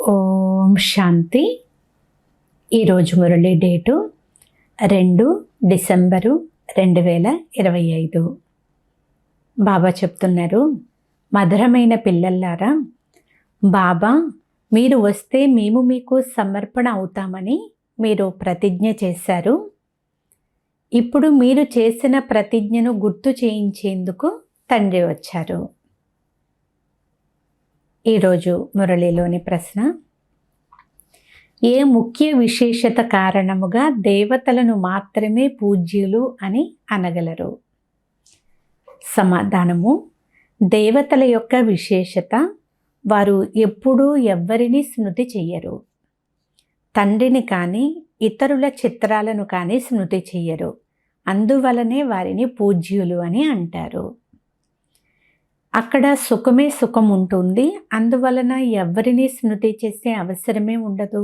ఓం శాంతి. ఈరోజు Murali date 2 December 2025. బాబా చెప్తున్నారు, మధురమైన పిల్లల్లారా, బాబా మీరు వస్తే మేము మీకు సమర్పణ అవుతామని మీరు ప్రతిజ్ఞ చేశారు. ఇప్పుడు మీరు చేసిన ప్రతిజ్ఞను గుర్తు చేయించేందుకు తండ్రి వచ్చారు. ఈరోజు మురళిలోని ప్రశ్న: ఏ ముఖ్య విశేషత కారణముగా దేవతలను మాత్రమే పూజ్యులు అని అనగలరు? సమాధానము: దేవతల యొక్క విశేషత, వారు ఎప్పుడూ ఎవ్వరిని స్మృతి చెయ్యరు. తండ్రిని కానీ ఇతరుల చిత్రాలను కానీ స్మృతి చెయ్యరు. అందువలనే వారిని పూజ్యులు అని అంటారు. అక్కడ సుఖమే సుఖం ఉంటుంది. అందువలన ఎవరిని స్మృతి చేసే అవసరమే ఉండదు.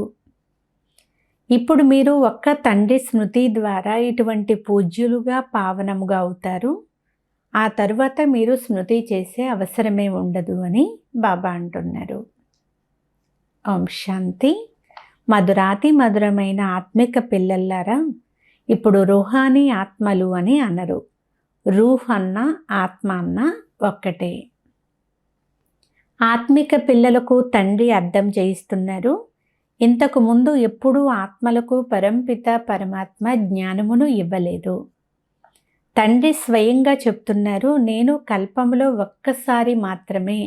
ఇప్పుడు మీరు ఒక్క తండ్రి స్మృతి ద్వారా ఇటువంటి పూజ్యులుగా పావనముగా అవుతారు. ఆ తరువాత మీరు స్మృతి చేసే అవసరమే ఉండదు అని బాబా అంటున్నారు. ఓం శాంతి. మధురాతి మధురమైన ఆత్మిక పిల్లల్లారా, ఇప్పుడు రూహానీ ఆత్మలు అని అనరు. రూహ్ అన్న ఆత్మ అన్న ఒక్కటే. ఆత్మిక పిల్లలకు తండ్రి అర్థం చేయిస్తున్నారు. ఇంతకు ముందు ఎప్పుడూ ఆత్మలకు పరంపిత పరమాత్మ జ్ఞానమును ఇవ్వలేదు. తండ్రి స్వయంగా చెప్తున్నారు, నేను కల్పములో ఒక్కసారి మాత్రమే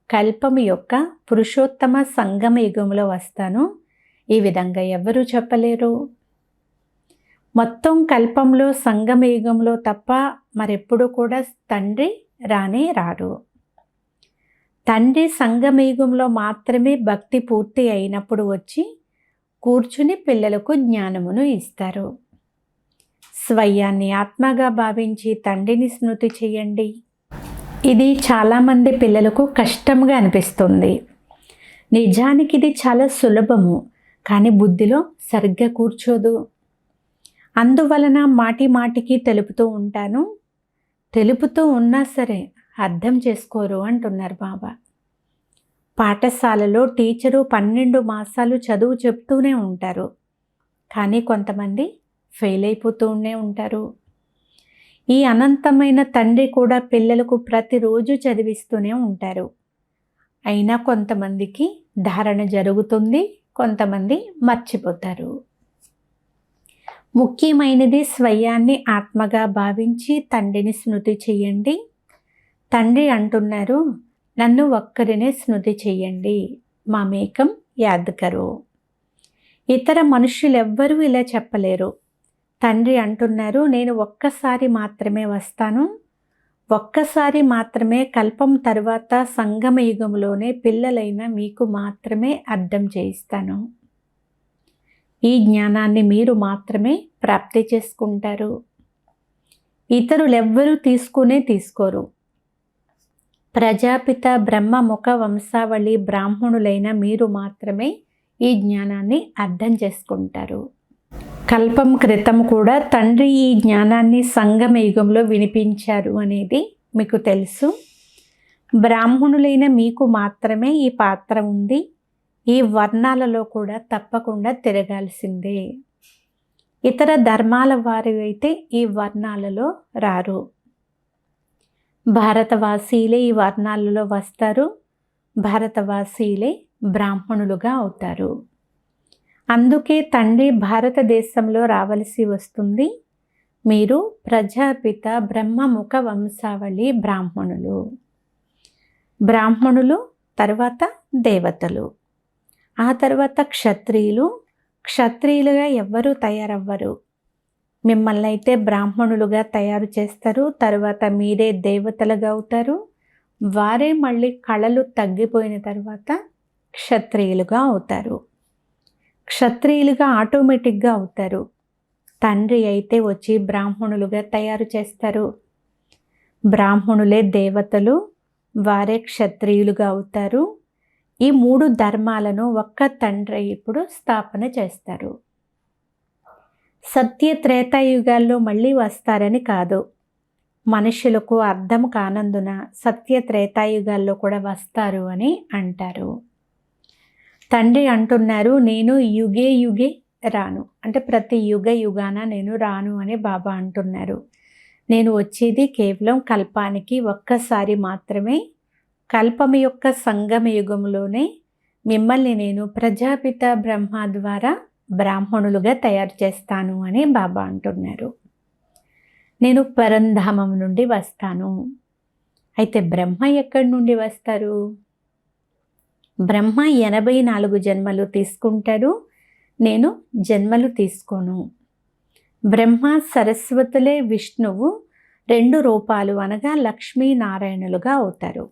కల్పము యొక్క పురుషోత్తమ సంగమ యుగంలో వస్తాను. ఈ విధంగా ఎవరూ చెప్పలేరు. మొత్తం కల్పంలో సంగమ యుగంలో తప్ప మరెప్పుడు కూడా తండ్రి రానే రాడు. తండ్రి సంగమ యుగంలో మాత్రమే భక్తి పూర్తి అయినప్పుడు వచ్చి కూర్చుని పిల్లలకు జ్ఞానమును ఇస్తారు. స్వయాన్ని ఆత్మగా భావించి తండ్రిని స్మృతి చేయండి. ఇది చాలామంది పిల్లలకు కష్టంగా అనిపిస్తుంది. నిజానికి ఇది చాలా సులభము, కానీ బుద్ధిలో సరిగ్గా కూర్చోదు. అందువలన మాటి మాటికి తెలుపుతూ ఉంటాను. తెలుపుతూ ఉన్నా సరే అర్థం చేసుకోరు అంటున్నారు బాబా. పాఠశాలలో టీచరు 12 మాసాలు చదువు చెప్తూనే ఉంటారు, కానీ కొంతమంది ఫెయిల్ అయిపోతూనే ఉంటారు. ఈ అనంతమైన తండ్రి కూడా పిల్లలకు ప్రతిరోజు చదివిస్తూనే ఉంటారు. అయినా కొంతమందికి ధారణ జరుగుతుంది, కొంతమంది మర్చిపోతారు. ముఖ్యమైనది స్వయాన్ని ఆత్మగా భావించి తండ్రిని స్మృతి చెయ్యండి. తండ్రి అంటున్నారు, నన్ను ఒక్కరినే స్మృతి చెయ్యండి, మామేకం యాద్ కరో. ఇతర మనుషులెవ్వరూ ఇలా చెప్పలేరు. తండ్రి అంటున్నారు, నేను ఒక్కసారి మాత్రమే వస్తాను. ఒక్కసారి మాత్రమే కల్పం తర్వాత సంగమ యుగంలోనే పిల్లలైన మీకు మాత్రమే అర్థం చేయిస్తాను. ఈ జ్ఞానాన్ని మీరు మాత్రమే ప్రాప్తి చేసుకుంటారు. ఇతరులెవ్వరూ తీసుకోరు. ప్రజాపిత బ్రహ్మ ముఖ వంశావళి బ్రాహ్మణులైన మీరు మాత్రమే ఈ జ్ఞానాన్ని అర్థం చేసుకుంటారు. కల్పం క్రితం కూడా తండ్రి ఈ జ్ఞానాన్ని సంగమ యుగంలో వినిపించారు అనేది మీకు తెలుసు. బ్రాహ్మణులైన మీకు మాత్రమే ఈ పాత్ర ఉంది. ఈ వర్ణాలలో కూడా తప్పకుండా తిరగాల్సిందే. ఇతర ధర్మాల వారు అయితే ఈ వర్ణాలలో రారు. భారతవాసీలే ఈ వర్ణాలలో వస్తారు. భారతవాసీలే బ్రాహ్మణులుగా అవుతారు. అందుకే తండ్రి భారతదేశంలో రావలసి వస్తుంది. మీరు ప్రజాపిత బ్రహ్మముఖ వంశావళి బ్రాహ్మణులు. బ్రాహ్మణులు తర్వాత దేవతలు, ఆ తర్వాత క్షత్రియులు. క్షత్రియులుగా ఎవ్వరూ తయారవ్వరు. మిమ్మల్ని అయితే బ్రాహ్మణులుగా తయారు చేస్తారు. తర్వాత మీరే దేవతలుగా అవుతారు. వారే మళ్ళీ కళలు తగ్గిపోయిన తర్వాత క్షత్రియులుగా అవుతారు. క్షత్రియులుగా ఆటోమేటిక్గా అవుతారు. తండ్రి అయితే వచ్చి బ్రాహ్మణులుగా తయారు చేస్తారు. బ్రాహ్మణులే దేవతలు, వారే క్షత్రియులుగా అవుతారు. ఈ 3 ధర్మాలను ఒక్క తండ్రి ఇప్పుడు స్థాపన చేస్తారు. సత్య త్రేతాయుగాల్లో మళ్ళీ వస్తారని కాదు. మనుషులకు అర్థం కానందున సత్య త్రేతాయుగాల్లో కూడా వస్తారు అని అంటారు. తండ్రి అంటున్నారు, నేను యుగే యుగే రాను, అంటే ప్రతి యుగ యుగాన నేను రాను అని బాబా అంటున్నారు. నేను వచ్చేది కేవలం కల్పానికి ఒక్కసారి మాత్రమే. కల్పం యొక్క సంగమ యుగంలోనే మిమ్మల్ని నేను ప్రజాపిత బ్రహ్మ ద్వారా బ్రాహ్మణులుగా తయారు చేస్తాను అని బాబా అంటున్నారు. నేను పరంధామం నుండి వస్తాను. అయితే బ్రహ్మ ఎక్కడి నుండి వస్తారు? బ్రహ్మ 84 జన్మలు తీసుకుంటాడు, నేను జన్మలు తీసుకోను. బ్రహ్మ సరస్వతులే విష్ణువు 2 రూపాలు అనగా లక్ష్మీనారాయణులుగా అవుతారు.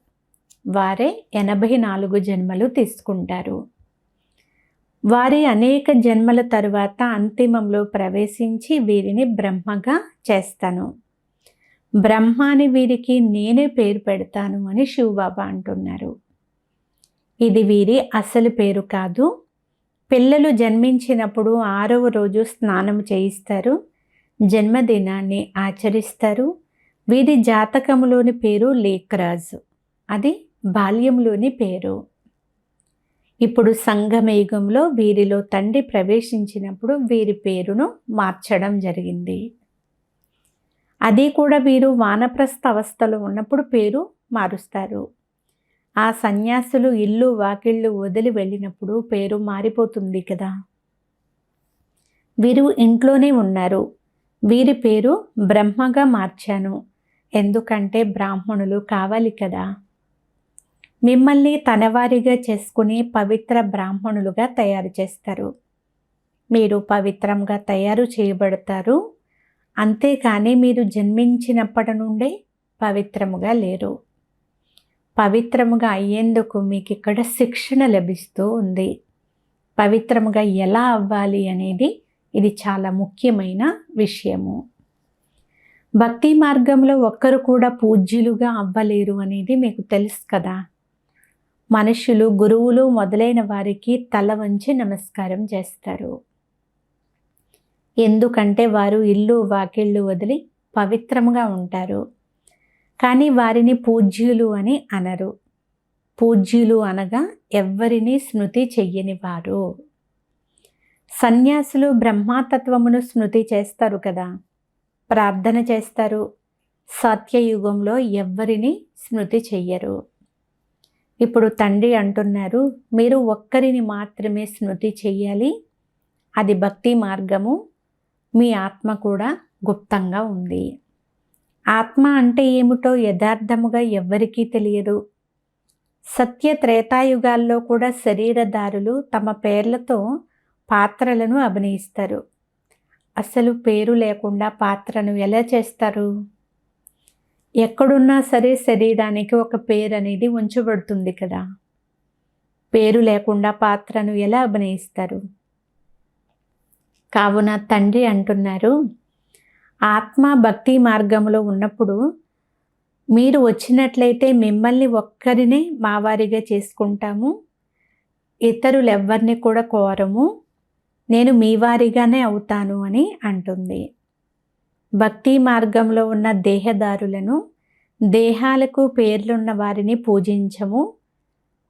వారే 84 జన్మలు తీసుకుంటారు. వారి అనేక జన్మల తరువాత అంతిమంలో ప్రవేశించి వీరిని బ్రహ్మగా చేస్తాను. బ్రహ్మ అని వీరికి నేనే పేరు పెడతాను అని శివబాబా అంటున్నారు. ఇది వీరి అసలు పేరు కాదు. పిల్లలు జన్మించినప్పుడు 6వ రోజు స్నానం చేయిస్తారు, జన్మదినాన్ని ఆచరిస్తారు. వీరి జాతకంలోని పేరు లేఖరాజు, అది బాల్యంలోని పేరు. ఇప్పుడు సంగమయుగంలో వీరిలో తండ్రి ప్రవేశించినప్పుడు వీరి పేరును మార్చడం జరిగింది. అది కూడా వీరు వానప్రస్థ అవస్థలో ఉన్నప్పుడు పేరు మారుస్తారు. ఆ సన్యాసులు ఇల్లు వాకిళ్ళు వదిలి వెళ్ళినప్పుడు పేరు మారిపోతుంది కదా. వీరు ఇంట్లోనే ఉన్నారు. వీరి పేరు బ్రహ్మగా మార్చాను, ఎందుకంటే బ్రాహ్మణులు కావాలి కదా. మిమ్మల్ని తనవారిగా చేసుకుని పవిత్ర బ్రాహ్మణులుగా తయారు చేస్తారు. మీరు పవిత్రంగా తయారు చేయబడతారు. అంతేకాని మీరు జన్మించినప్పటి నుండే పవిత్రముగా లేరు. పవిత్రముగా అయ్యేందుకు మీకు ఇక్కడ శిక్షణ లభిస్తూ ఉంది. పవిత్రముగా ఎలా అవ్వాలి అనేది ఇది చాలా ముఖ్యమైన విషయము. భక్తి మార్గంలో ఒక్కరు కూడా పూజ్యులుగా అవ్వలేరు అనేది మీకు తెలుసు కదా. మనుషులు, గురువులు మొదలైన వారికి తల వంచి నమస్కారం చేస్తారు. ఎందుకంటే వారు ఇల్లు వాకిళ్ళు వదిలి పవిత్రముగా ఉంటారు. కానీ వారిని పూజ్యులు అని అనరు. పూజ్యులు అనగా ఎవ్వరిని స్మృతి చెయ్యని వారు. సన్యాసులు బ్రహ్మతత్వమును స్మృతి చేస్తారు కదా, ప్రార్థన చేస్తారు. సత్యయుగంలో ఎవ్వరిని స్మృతి చెయ్యరు. ఇప్పుడు తండ్రి అంటున్నారు, మీరు ఒక్కరిని మాత్రమే స్మృతి చెయ్యాలి. అది భక్తి మార్గము. మీ ఆత్మ కూడా గుప్తంగా ఉంది. ఆత్మ అంటే ఏమిటో యథార్థముగా ఎవ్వరికీ తెలియదు. సత్య త్రేతాయుగాల్లో కూడా శరీరధారులు తమ పేర్లతో పాత్రలను అభినయిస్తారు. అసలు పేరు లేకుండా పాత్రను ఎలా చేస్తారు? ఎక్కడున్నా సరే శరీరానికి ఒక పేరు అనేది ఉంచబడుతుంది కదా. పేరు లేకుండా పాత్రను ఎలా అభినయిస్తారు? కావున తండ్రి అంటున్నారు, ఆత్మ భక్తి మార్గంలో ఉన్నప్పుడు మీరు వచ్చినట్లయితే మిమ్మల్ని ఒక్కరినే మావారిగా చేసుకుంటాము. ఇతరులెవ్వరిని కూడా కోరము. నేను మీ వారిగానే అవుతాను అని అంటుంది. భక్తి మార్గంలో ఉన్న దేహదారులను, దేహాలకు పేర్లున్న వారిని పూజించము.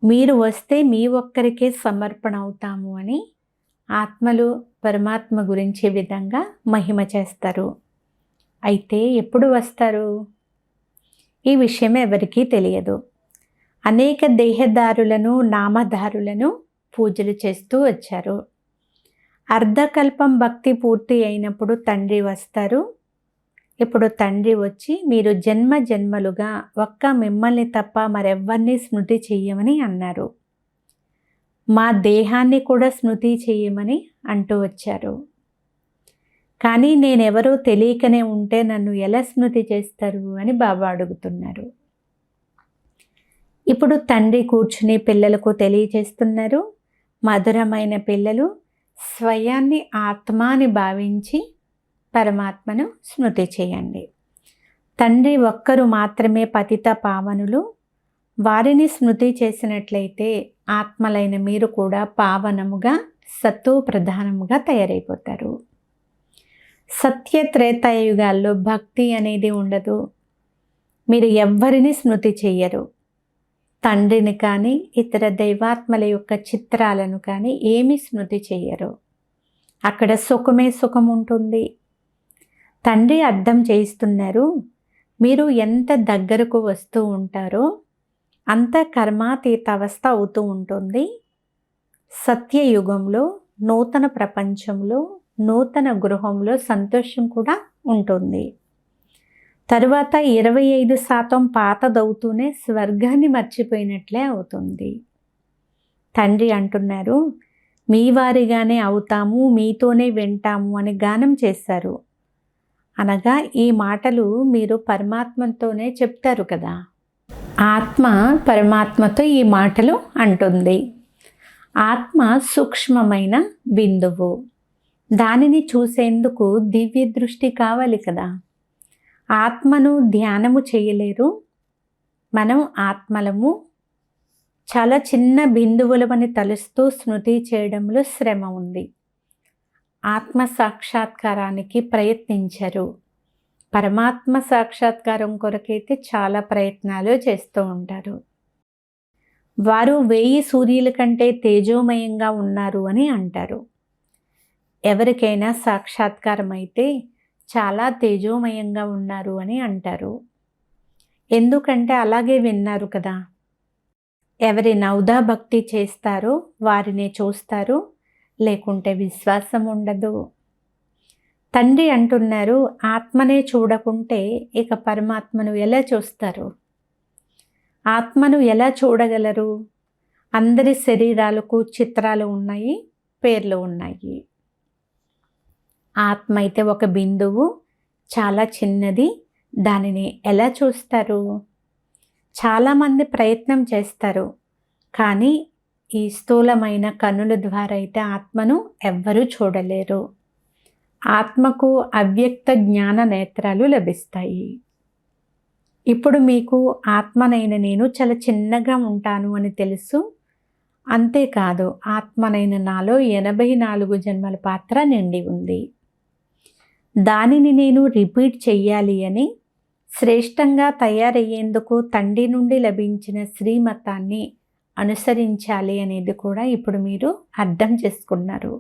మీరు వస్తే మీ ఒక్కరికే సమర్పణ అవుతాము అని ఆత్మలు పరమాత్మ గురించే విధంగా మహిమ చేస్తారు. అయితే ఎప్పుడు వస్తారు? ఈ విషయం ఎవరికీ తెలియదు. అనేక దేహదారులను, నామధారులను పూజలు చేస్తూ వచ్చారు. అర్ధకల్పం భక్తి పూర్తి అయినప్పుడు తండ్రి వస్తారు. ఇప్పుడు తండ్రి వచ్చి మీరు జన్మ జన్మలుగా ఒక్క మిమ్మల్ని తప్ప మరెవ్వరినీ స్మృతి చెయ్యమని అన్నారు. మా దేహాన్ని కూడా స్మృతి చెయ్యమని అంటూ వచ్చారు. కానీ నేనెవరో తెలియకనే ఉంటే నన్ను ఎలా స్మృతి చేస్తారు అని బాబా అడుగుతున్నారు. ఇప్పుడు తండ్రి కూర్చుని పిల్లలకు తెలియచేస్తున్నారు. మధురమైన పిల్లలు స్వయాన్ని ఆత్మ అని భావించి పరమాత్మను స్మృతి చేయండి. తండ్రి ఒక్కరు మాత్రమే పతిత పావనులు. వారిని స్మృతి చేసినట్లయితే ఆత్మలైన మీరు కూడా పావనముగా, సత్వ ప్రధానముగా తయారైపోతారు. సత్య త్రేతాయుగాల్లో భక్తి అనేది ఉండదు. మీరు ఎవ్వరిని స్మృతి చెయ్యరు. తండ్రిని కానీ ఇతర దైవాత్మల యొక్క చిత్రాలను కానీ ఏమీ స్మృతి చెయ్యరు. అక్కడ సుఖమే సుఖం ఉంటుంది. తండ్రి అర్థం చేయిస్తున్నారు, మీరు ఎంత దగ్గరకు వస్తూ ఉంటారో అంత కర్మాతీత అవస్థ అవుతూ ఉంటుంది. సత్యయుగంలో, నూతన ప్రపంచంలో, నూతన గృహంలో సంతోషం కూడా ఉంటుంది. తరువాత 25% పాతదవుతూనే స్వర్గాన్ని మర్చిపోయినట్లే అవుతుంది. తండ్రి అంటున్నారు, మీ వారిగానే అవుతాము, మీతోనే వింటాము అని గానం చేశారు. అనగా ఈ మాటలు మీరు పరమాత్మతోనే చెప్తారు కదా. ఆత్మ పరమాత్మతో ఈ మాటలు అంటుంది. ఆత్మ సూక్ష్మమైన బిందువు. దానిని చూసేందుకు దివ్య దృష్టి కావాలి కదా. ఆత్మను ధ్యానము చేయలేరు. మనం ఆత్మలము. చాలా చిన్న బిందువులమని తలుస్తూ స్మృతి చేయడంలో శ్రమ ఉంది. ఆత్మ సాక్షాత్కారానికి ప్రయత్నించరు. పరమాత్మ సాక్షాత్కారం కొరకైతే చాలా ప్రయత్నాలు చేస్తూ ఉంటారు. వారు 1000 సూర్యుల కంటే తేజోమయంగా ఉన్నారు అని అంటారు. ఎవరికైనా సాక్షాత్కారం అయితే చాలా తేజోమయంగా ఉన్నారు అని అంటారు. ఎందుకంటే అలాగే విన్నారు కదా. ఎవరి నౌదా భక్తి చేస్తారో వారినే చూస్తారు, లేకుంటే విశ్వాసం ఉండదు. తండ్రి అంటున్నారు, ఆత్మనే చూడకుంటే ఇక పరమాత్మను ఎలా చూస్తారు? ఆత్మను ఎలా చూడగలరు? అందరి శరీరాలకు చిత్రాలు ఉన్నాయి, పేర్లు ఉన్నాయి. ఆత్మ అయితే ఒక బిందువు, చాలా చిన్నది. దానిని ఎలా చూస్తారు? చాలామంది ప్రయత్నం చేస్తారు, కానీ ఈ స్థూలమైన కన్నుల ద్వారా అయితే ఆత్మను ఎవ్వరూ చూడలేరు. ఆత్మకు అవ్యక్త జ్ఞాన నేత్రాలు లభిస్తాయి. ఇప్పుడు మీకు ఆత్మనైన నేను చాలా చిన్నగా ఉంటాను అని తెలుసు. అంతేకాదు, ఆత్మనైన నాలో 84 జన్మల పాత్ర నిండి ఉంది. దానిని నేను రిపీట్ చెయ్యాలి అని శ్రేష్టంగా తయారయ్యేందుకు తండ్రి నుండి లభించిన శ్రీమతాన్ని అనుసరించాలి అనేది కూడా ఇప్పుడు మీరు అర్థం చేసుకున్నారు.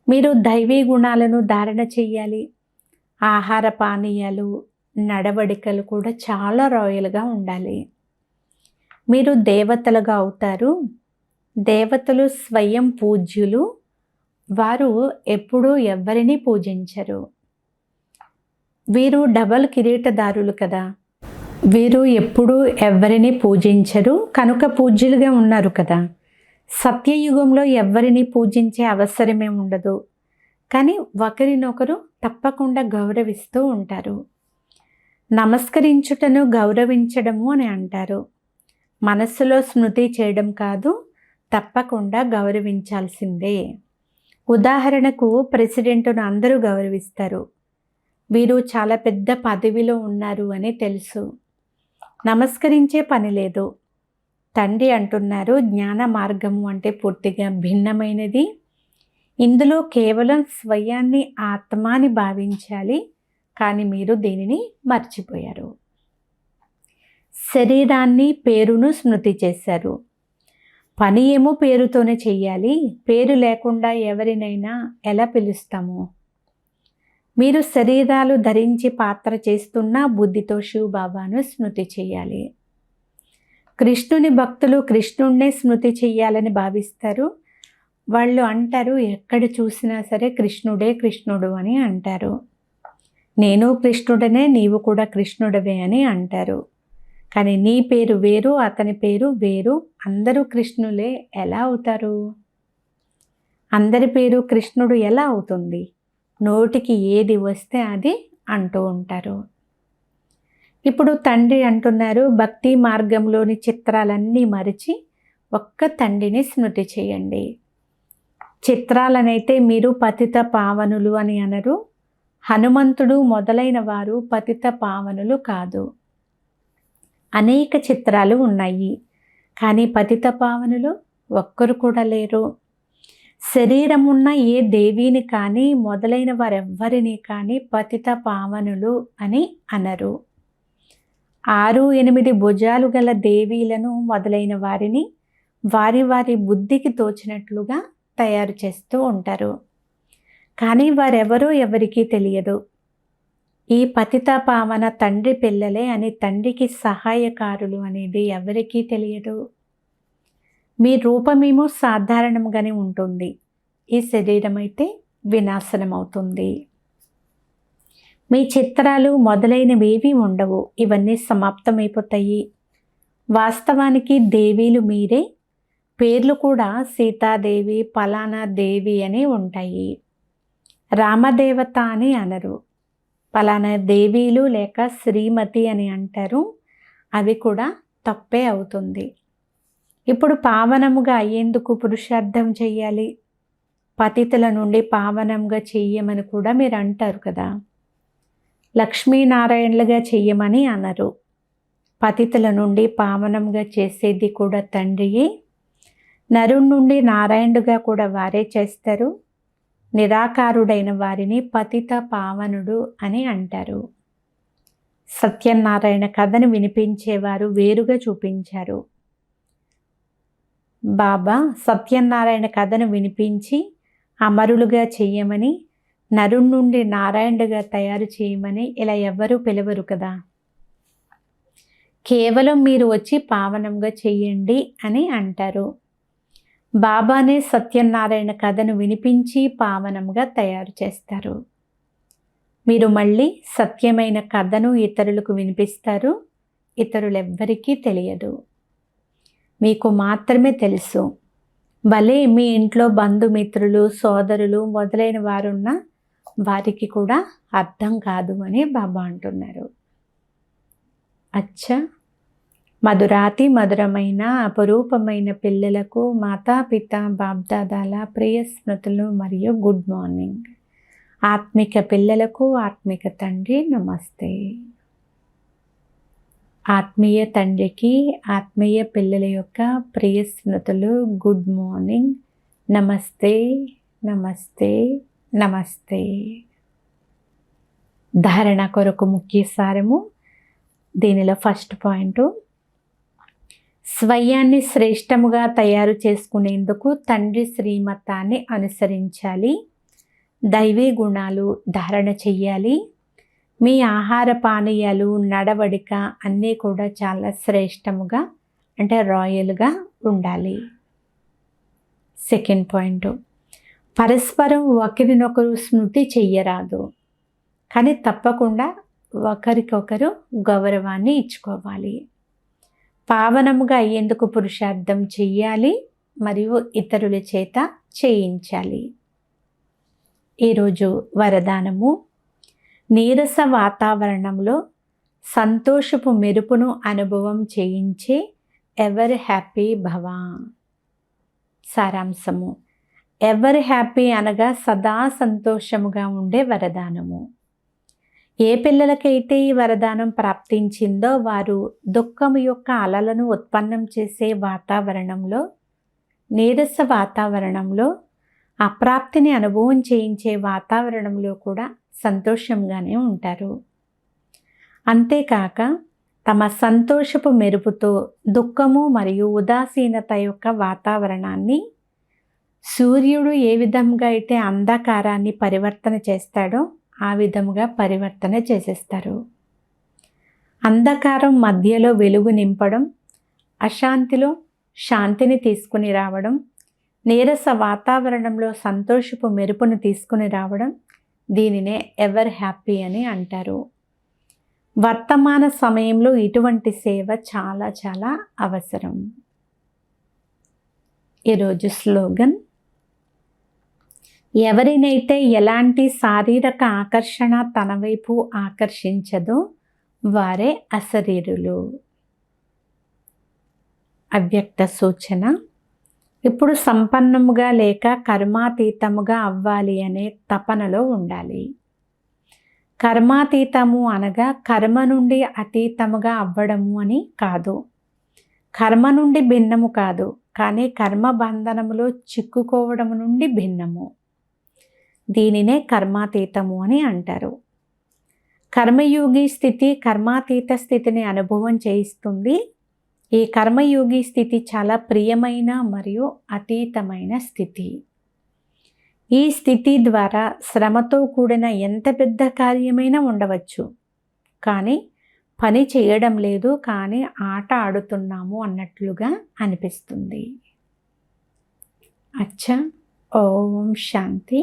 మీరు దైవీ గుణాలను ధారణ చెయ్యాలి. ఆహార పానీయాలు, నడవడికలు కూడా చాలా రాయల్గా ఉండాలి. మీరు దేవతలుగా అవుతారు. దేవతలు స్వయం పూజ్యులు. వారు ఎప్పుడూ ఎవ్వరినీ పూజించరు. వీరు డబల్ కిరీటదారులు కదా. వీరు ఎప్పుడూ ఎవ్వరినీ పూజించరు, కనుక పూజ్యులుగా ఉన్నారు కదా. సత్యయుగంలో ఎవ్వరిని పూజించే అవసరమే ఉండదు. కానీ ఒకరినొకరు తప్పకుండా గౌరవిస్తూ ఉంటారు. నమస్కరించుటను గౌరవించడము అని అంటారు. మనస్సులో స్మృతి చేయడం కాదు, తప్పకుండా గౌరవించాల్సిందే. ఉదాహరణకు ప్రెసిడెంట్ను అందరూ గౌరవిస్తారు. వీరు చాలా పెద్ద పదవిలో ఉన్నారు అని తెలుసు. నమస్కరించే పని లేదు. తండ్రి అంటున్నారు, జ్ఞాన మార్గము అంటే పూర్తిగా భిన్నమైనది. ఇందులో కేవలం స్వయాన్ని ఆత్మాని భావించాలి. కానీ మీరు దీనిని మర్చిపోయారు. శరీరాన్ని, పేరును స్మృతి చేశారు. పని ఏమో పేరుతోనే చెయ్యాలి. పేరు లేకుండా ఎవరినైనా ఎలా పిలుస్తాము? మీరు శరీరాలు ధరించి పాత్ర చేస్తున్న బుద్ధితో శివబాబాను స్మృతి చెయ్యాలి. కృష్ణుని భక్తులు కృష్ణుణ్ణే స్మృతి చెయ్యాలని భావిస్తారు. వాళ్ళు అంటారు, ఎక్కడ చూసినా సరే కృష్ణుడే కృష్ణుడు అని అంటారు. నేను కృష్ణుడనే, నీవు కూడా కృష్ణుడవే అని అంటారు. కానీ నీ పేరు వేరు, అతని పేరు వేరు. అందరూ కృష్ణులే ఎలా అవుతారు? అందరి పేరు కృష్ణుడు ఎలా అవుతుంది? నోటికి ఏది వస్తే అది అంటూ ఉంటారు. ఇప్పుడు తండ్రి అంటున్నారు, భక్తి మార్గంలోని చిత్రాలన్నీ మరిచి ఒక్క తండ్రిని స్మృతి చేయండి. చిత్రాలనైతే మీరు పతిత పావనులు అని అనరు. హనుమంతుడు మొదలైన వారు పతిత పావనులు కాదు. అనేక చిత్రాలు ఉన్నాయి, కానీ పతిత పావనులు ఒక్కరు కూడా లేరు. శరీరమున్న ఏ దేవిని కానీ మొదలైన వారెవ్వరిని కానీ పతిత పావనులు అని అనరు. 6, 8 భుజాలు గల దేవీలను మొదలైన వారిని వారి వారి బుద్ధికి తోచినట్లుగా తయారు చేస్తూ ఉంటారు. కానీ వారెవరో ఎవరికీ తెలియదు. ఈ పతిత పావన తండ్రి పిల్లలే అని తండ్రికి సహాయకారులు అనేది ఎవరికీ తెలియదు. మీ రూపమేమో సాధారణంగానే ఉంటుంది. ఈ శరీరం అయితే వినాశనం అవుతుంది. మీ చిత్రాలు మొదలైనవేవి ఉండవు. ఇవన్నీ సమాప్తమైపోతాయి. వాస్తవానికి దేవీలు మీరే. పేర్లు కూడా సీతాదేవి, పలానా దేవి అని ఉంటాయి. రామదేవత అని అనరు. పలానా దేవీలు లేక శ్రీమతి అని అంటారు. అవి కూడా తప్పే అవుతుంది. ఇప్పుడు పావనముగా అయ్యేందుకు పురుషార్థం చెయ్యాలి. పతితుల నుండి పావనంగా చెయ్యమని కూడా మీరు అంటారు కదా. లక్ష్మీనారాయణలుగా చెయ్యమని అనరు. పతితుల నుండి పావనంగా చేసేది కూడా తండ్రియే. నరుడి నుండి నారాయణుడుగా కూడా వారే చేస్తారు. నిరాకారుడైన వారిని పతిత పావనుడు అని అంటారు. సత్యనారాయణ కథను వినిపించేవారు వేరుగా చూపించారు. బాబా సత్యనారాయణ కథను వినిపించి అమరులుగా చెయ్యమని, నరుడి నుండి నారాయణుడిగా తయారు చేయమని ఇలా ఎవ్వరూ పిలవరు కదా. కేవలం మీరు వచ్చి పావనంగా చెయ్యండి అని అంటారు. బాబానే సత్యనారాయణ కథను వినిపించి పావనంగా తయారు చేస్తారు. మీరు మళ్ళీ సత్యమైన కథను ఇతరులకు వినిపిస్తారు. ఇతరులెవ్వరికీ తెలియదు. మీకు మాత్రమే తెలుసు. భలే మీ ఇంట్లో బంధుమిత్రులు, సోదరులు మొదలైన వారున్న వారికి కూడా అర్థం కాదు అని బాబా అంటున్నారు. అచ్చా, మధురాతి మధురమైన అపురూపమైన పిల్లలకు మాతాపిత బాబ్దాదాల ప్రియ స్మృతులు మరియు గుడ్ మార్నింగ్. ఆత్మిక పిల్లలకు ఆత్మిక తండ్రి నమస్తే. ఆత్మీయ తండ్రికి ఆత్మీయ పిల్లల యొక్క ప్రియ స్మృతులు గుడ్ మార్నింగ్. నమస్తే నమస్తే నమస్తే. ధారణ కొరకు ముఖ్య సారము. దీనిలో ఫస్ట్ పాయింట్, స్వయాన్ని శ్రేష్టముగా తయారు చేసుకునేందుకు తండ్రి శ్రీమతాన్ని అనుసరించాలి. దైవీ గుణాలు ధారణ చెయ్యాలి. మీ ఆహార పానీయాలు, నడవడిక అన్నీ కూడా చాలా శ్రేష్టముగా అంటే రాయల్గా ఉండాలి. సెకండ్ పాయింట్, పరస్పరం ఒకరినొకరు స్మృతి చెయ్యరాదు. కానీ తప్పకుండా ఒకరికొకరు గౌరవాన్ని ఇచ్చుకోవాలి. పావనముగా అయ్యేందుకు పురుషార్థం చెయ్యాలి మరియు ఇతరుల చేత చేయించాలి. ఈరోజు వరదానము, నీరస వాతావరణంలో సంతోషపు మెరుపును అనుభవం చేయించే ఎవర్ హ్యాపీ భవ. సారాంశము, ఎవర్ హ్యాపీ అనగా సదా సంతోషముగా ఉండే వరదానము. ఏ పిల్లలకైతే ఈ వరదానం ప్రాప్తించిందో వారు దుఃఖము యొక్క అలలను ఉత్పన్నం చేసే వాతావరణంలో, నీరస వాతావరణంలో, అప్రాప్తిని అనుభవం చేయించే వాతావరణంలో కూడా సంతోషంగానే ఉంటారు. అంతేకాక తమ సంతోషపు మెరుపుతో దుఃఖము మరియు ఉదాసీనత యొక్క వాతావరణాన్ని, సూర్యుడు ఏ విధంగా అయితే అంధకారాన్ని పరివర్తన చేస్తాడో ఆ విధముగా పరివర్తన చేసేస్తారు. అంధకారం మధ్యలో వెలుగు నింపడం, అశాంతిలో శాంతిని తీసుకుని రావడం, నీరస వాతావరణంలో సంతోషపు మెరుపును తీసుకుని రావడం, దీనినే ఎవర్ హ్యాపీ అని అంటారు. వర్తమాన సమయంలో ఇటువంటి సేవ చాలా చాలా అవసరం. ఈరోజు స్లోగన్, ఎవరినైతే ఎలాంటి శారీరక ఆకర్షణ తన వైపు ఆకర్షించదో వారే అశరీరులు. అవ్యక్త సూచన, ఇప్పుడు సంపన్నముగా లేక కర్మాతీతముగా అవ్వాలి అనే తపనలో ఉండాలి. కర్మాతీతము అనగా కర్మ నుండి అతీతముగా అవ్వడము అని కాదు. కర్మ నుండి భిన్నము కాదు, కానీ కర్మ బంధనములో చిక్కుకోవడము నుండి భిన్నము. దీనినే కర్మాతీతము అని అంటారు. కర్మయోగి స్థితి కర్మాతీత స్థితిని అనుభవం చేయిస్తుంది. ఈ కర్మయోగి స్థితి చాలా ప్రియమైన మరియు అతీతమైన స్థితి. ఈ స్థితి ద్వారా శ్రమతో కూడిన ఎంత పెద్ద కార్యమైనా ఉండవచ్చు, కానీ పని చేయడం లేదు, కానీ ఆట ఆడుతున్నాము అన్నట్లుగా అనిపిస్తుంది. అచ్చా, ఓం శాంతి.